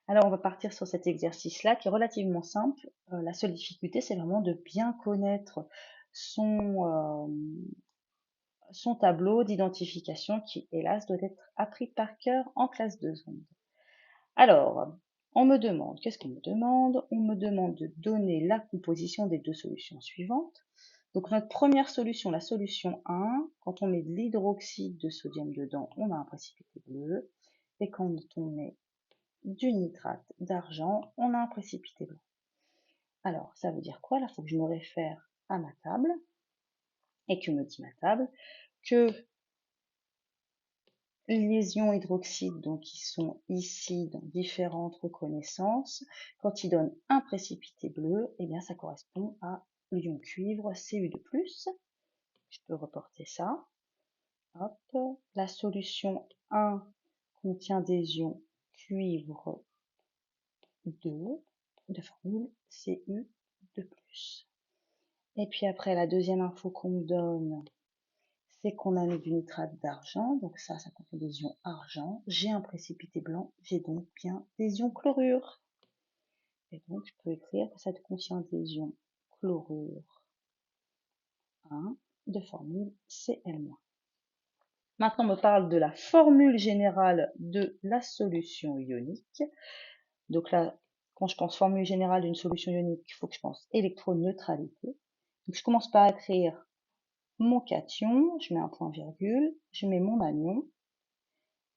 Alors, on va partir sur cet exercice-là qui est relativement simple. La seule difficulté, c'est vraiment de bien connaître son tableau d'identification qui, hélas, doit être appris par cœur en classe de seconde. Alors, on me demande, qu'est-ce qu'on me demande? On me demande de donner la composition des deux solutions suivantes. Donc, notre première solution, la solution 1, quand on met de l'hydroxyde de sodium dedans, on a un précipité bleu. Et quand on met du nitrate d'argent, on a un précipité blanc. Alors, ça veut dire quoi? Là, il faut que je me réfère à ma table et que me dit ma table que les ions hydroxydes, donc qui sont ici dans différentes reconnaissances, quand ils donnent un précipité bleu, eh bien ça correspond à l'ion cuivre Cu2+. Je peux reporter ça. Hop. La solution 1 contient des ions cuivre 2 de formule Cu2+. Et puis après, la deuxième info qu'on me donne, c'est qu'on a mis du nitrate d'argent, donc ça contient des ions argent. J'ai un précipité blanc, j'ai donc bien des ions chlorure. Et donc je peux écrire que ça contient des ions chlorure 1 de formule Cl-. Maintenant, on me parle de la formule générale de la solution ionique. Donc là, quand je pense formule générale d'une solution ionique, il faut que je pense électroneutralité. Donc je commence par écrire mon cation, je mets un point virgule, je mets mon anion,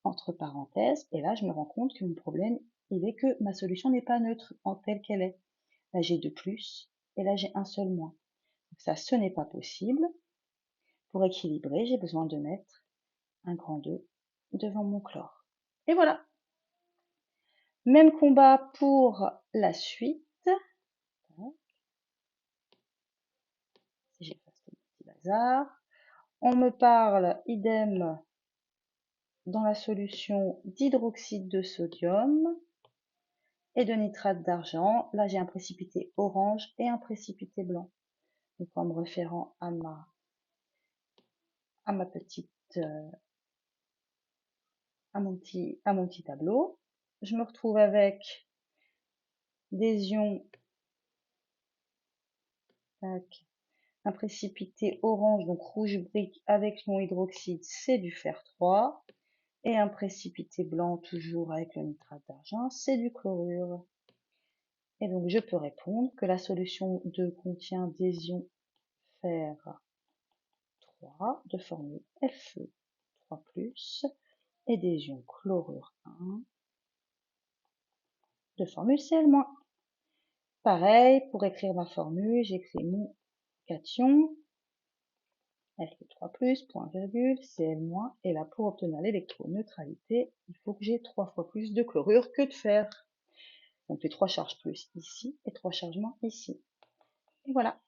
entre parenthèses, et là je me rends compte que mon problème, il est que ma solution n'est pas neutre en telle qu'elle est. Là j'ai 2 plus, et là j'ai un seul moins. Donc ça, ce n'est pas possible. Pour équilibrer, j'ai besoin de mettre un grand 2 devant mon chlore. Et voilà. Même combat pour la suite. Si j'efface le petit bazar. On me parle, idem, dans la solution d'hydroxyde de sodium et de nitrate d'argent. Là, j'ai un précipité orange et un précipité blanc. Donc, en me référant à ma petite, à mon petit tableau, je me retrouve avec des ions, tac, un précipité orange, donc rouge brique avec l'ion hydroxyde, c'est du fer 3, et un précipité blanc toujours avec le nitrate d'argent, c'est du chlorure. Et donc je peux répondre que la solution 2 contient des ions fer 3 de formule Fe3+, et des ions chlorure 1 de formule Cl-. Pareil, pour écrire ma formule, j'écris mon cation, Fe3+, point virgule, Cl-, et là pour obtenir l'électroneutralité, il faut que j'ai 3 fois plus de chlorure que de fer. Donc les 3 charges plus ici et 3 charges moins ici. Et voilà.